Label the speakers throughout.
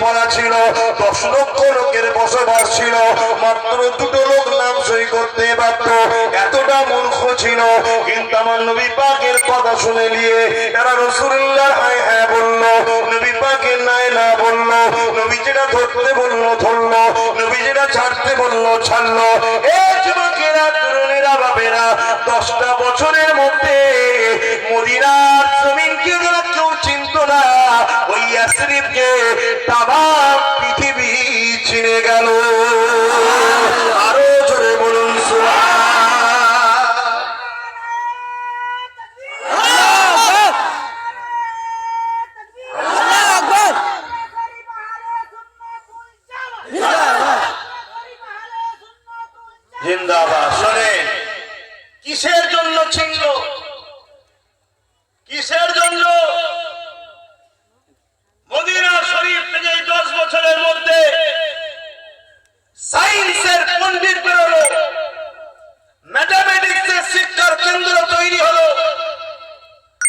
Speaker 1: পড়া ছিল, 10 লক্ষ লোকের বসবাস ছিল, মাত্র 2 লোক নাম সই করতে পারত, এতটা মূর্খ ছিল। কিন্তু আমার নবী পাকের কথা শুনে নিয়ে এরা রাসূলুল্লাহ হ্যাঁ হ্যাঁ বলল, নবী পাকের নাই না বলল, নবী যেটা ধরতে বলল ধরলো, নবী যেটা ছাড়তে বলল ছাড়লো। এই যুবকেরা, তরুণেরা, বাবেরা, 10টা বছরের মধ্যে মদিনার জমিনকে যারা কেউ চিনত না, ওই ইয়াসরিবকে তামাম পৃথিবী চিনে গেল। আরো জোরে বলুন জিন্দাবাদ। শোনেন, কিসের জন্য চিনল, কিসের জন্য? মদিনা শরীফ থেকে 10 বছরের মধ্যে সায়েন্সের পণ্ডিত বেরোলো, ম্যাথমেটিক্সের শিক্ষার কেন্দ্র তৈরি হলো,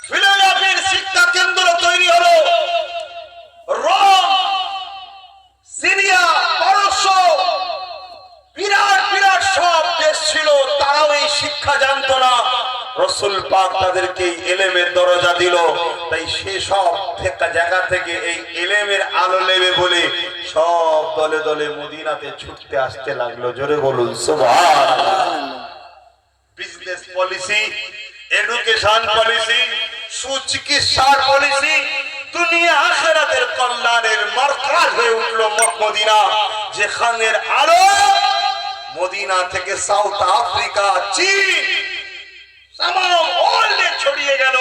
Speaker 1: ফিলোসফির শিক্ষা কেন্দ্র তৈরি হলো। রোম, সিরিয়া, পারস্য, বিরাট বিরাট সব দেশ ছিল, তারাও এই শিক্ষা জানতো না। রাসূল পাক তাদেরকে ইলমের দরজা দিল, তাই সে সব জায়গা থেকে এই ইলমের আলো নেবে বলে সব দলে দলে মদিনাতে ছুটতে আসতে লাগলো। জোরে বলুন সুবহানাল্লাহ। বিজনেস পলিসি, এডুকেশন পলিসি, সুচিকিৎসার পলিসি, দুনিয়া আখিরাতের কল্যাণের মার্কাজ হয়ে উঠলো মদিনা, যেখানের আলো মদিনা থেকে সাউথ আফ্রিকা, চীন, তামাম ওয়ার্ল্ডে ছড়িয়ে গেল।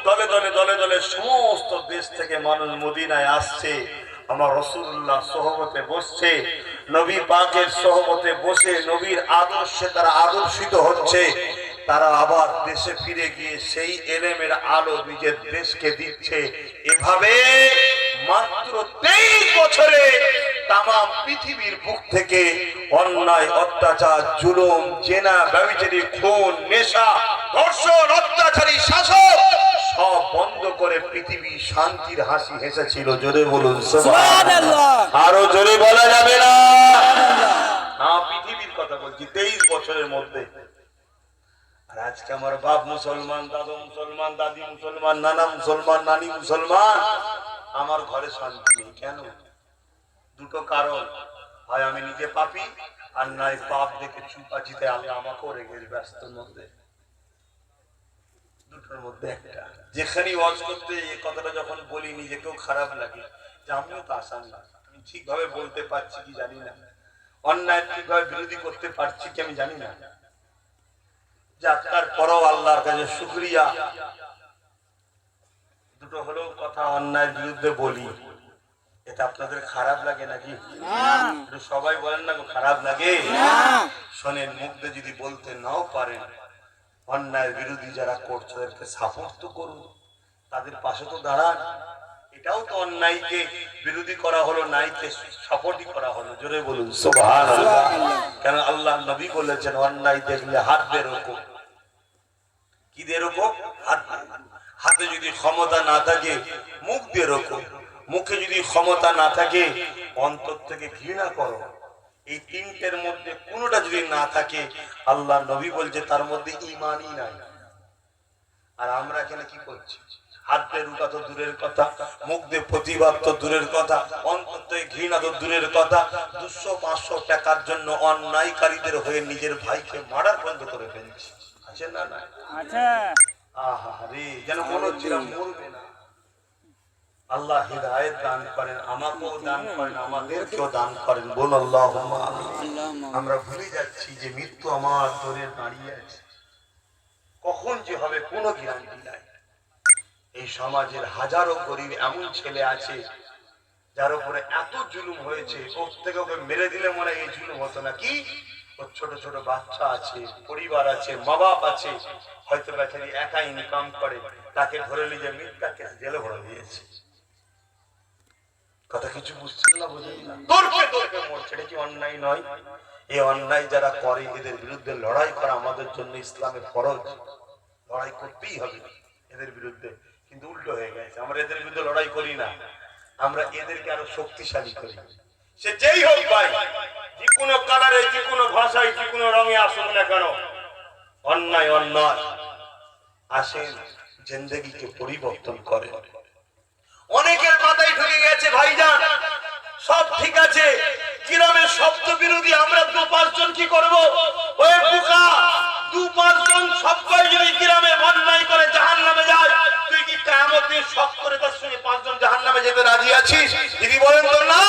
Speaker 1: দলে দলে দলে দলে সমস্ত দেশ থেকে মানুষ মদিনায় আসছে, আমার রাসূলুল্লাহ সোহবতে বসছে, নবী পাকের সোহবতে বসে নবীর আদর্শে তারা আদর্শিত হচ্ছে। তারা আবার দেশে ফিরে গিয়ে সেই ইলমের আলো নিজের দেশকে দিচ্ছে। এভাবে মাত্র 23 বছরে তামাম পৃথিবীর বুক থেকে অন্যায়, অত্যাচার, জুলুম, জেনা, ব্যভিচারী, খুন, নেশা, ধর্ষণ, অত্যাচারী শাসক সব বন্ধ করে পৃথিবী শান্তির হাসি হেসেছিল। জোরে বলুন সুবহানাল্লাহ। আরো জোরে বলা যাবে না? পৃথিবীর কথা বলছি 23 বছরের মধ্যে। আর আজকে আমার বাপ মুসলমান, দাদু মুসলমান, দাদি মুসলমান, নানা মুসলমান, নানি মুসলমান, আমার ঘরে শান্তি নেই। কেন? দুটো কারণ, হয় আমি নিজে পাপী, আর নয় পাপ দেখে চুপ আছি, তাই আল্লাহ আমাকেও রেখে ব্যস্তর মধ্যে। দুটোর মধ্যে একটা। যেখানেই ওয়াজ করতে এই কথাটা যখন বলি নিজেকেও খারাপ লাগে যে আমিও তো আসান না, আমি ঠিকভাবে বলতে পারছি কি জানি না, অন্যায় ঠিকভাবে বিরোধী করতে পারছি কি আমি জানি না। যাত্রার পরও আল্লাহর কাছে শুকরিয়া, দুটো হলো কথা অন্যায়ের বিরুদ্ধে বলি। এটা আপনাদের খারাপ লাগে নাকি? সবাই বলেন না খারাপ লাগে? শোনেন, মুখে যদি বলতে নাও পারেন, অন্যায়ের বিরোধী যারা করছে তাদেরকে সাপোর্ট তো করুন, তাদের পাশে তো দাঁড়ান। এটাও তো অন্যায়কে বিরোধী করা হলো, নাইকে সাপোর্টই করা হলো। জোরে বলুন সুবহানাল্লাহ। কেন আল্লাহ নবী বলেছেন, অন্যায় দেখলে হাত দিয়ে রোকো। কি দিয়ে রোকো? হাত। হাতে যদি ক্ষমতা না থাকে মুখ দিয়ে রোকো, মুখে যদি ক্ষমতা না থাকে অন্তর থেকে ঘৃণা করো। এই তিনটের মধ্যে কোনোটা যদি না থাকে, আল্লাহ নবী বলছে তার মধ্যে ঈমানই নাই। আর আমরা এখানে কি করছি? হাত দিয়ে রুকা তো দূরের কথা, মুখ দিয়ে প্রতিবাদ তো দূরের কথা, অন্তর থেকে ঘৃণা তো দূরের কথা, 200-500 টাকার জন্য অন্যায়কারীদের হয়ে নিজের ভাইকে মার্ডার বন্ধ করে ফেলছি। আছে না? না আছে। আহা রে, যেন মনে হচ্ছিল মরবে না। আল্লাহ হিদায়াত দান করেন, আমাকেও দান করেন, আমাদেরকেও দান করেন। বল আল্লাহুম্মা আমিন। আমরা ভুলে যাচ্ছি যে মৃত্যু আমার দূরে দাঁড়িয়ে আছে, কখন যে হবে কোনো গ্যারান্টি নাই। এই সমাজের হাজারো গরিব এমন ছেলে আছে যার উপরে এত জুলুম হয়েছে, ওর থেকে ওকে মেরে দিলে মনে হয় এই জুলুম হতো না। কি ওর ছোট ছোট বাচ্চা আছে, পরিবার আছে, মা বাপ আছে, হয়তো বেচারি একা ইনকাম করে, তাকে ধরে নিয়ে মিথ্যা কেস জেলে ভরে দিয়েছে। কথা কিছু বুঝছেন না? বুঝেন না? দরকে দরকে মরছে। এটা কি অন্যায় নয়? এই অন্যায় যারা করে এদের বিরুদ্ধে লড়াই করা আমাদের জন্য ইসলামে ফরজ। লড়াই করতেই হবে এদের বিরুদ্ধে। কিন্তু উল্টো হয়ে গেছে, আমরা এদের বিরুদ্ধে লড়াই করি না, আমরা এদেরকে আরো শক্তিশালী করি। সে যেই হোক ভাই, যে কোনো কালারে, যে কোনো ভাষায়, যে কোনো রঙে আসুক না কেন, অন্যায় অন্যায় আসেন, জিন্দেগিকে পরিবর্তন করে। অনেকের মাথায় ঢুকে গেছে ভাইজান সব ঠিক আছে, গ্রামের শব্দ বিরোধী আমরা 2-5 জন কি করব? ওই বুকা 2-5 জন সবাই যদি গ্রামে অন্যায় করে জাহান্নামে যায়, তুই কি কিয়ামত দিন শক করে তার সঙ্গে 5 জন জাহান্নামে যেতে রাজি আছিস? যদি বলেন তো না,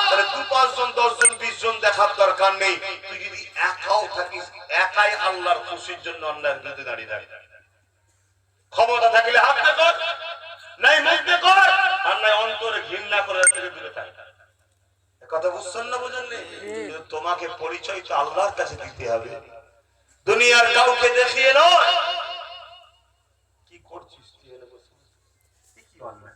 Speaker 1: তাহলে 2-5 জন 10 জন 20 জন দেখার দরকার নেই। তুই যদি একাও থাকিস, একাই আল্লাহর খুশির জন্য অন্যায়ের বিরুদ্ধে দাঁড়িয়ে থাক। ক্ষমতা থাকলে হাত কর, নাই মুখ কর, আর নাই অন্তরে ঘৃণা করে থেকে দূরে থাক। কথা বুঝছেন না? বুঝেন নি? তোমাকে পরিচয় তো আল্লাহর কাছে দিতে হবে, দুনিয়ার কাউকে দেখিয়ে নয়।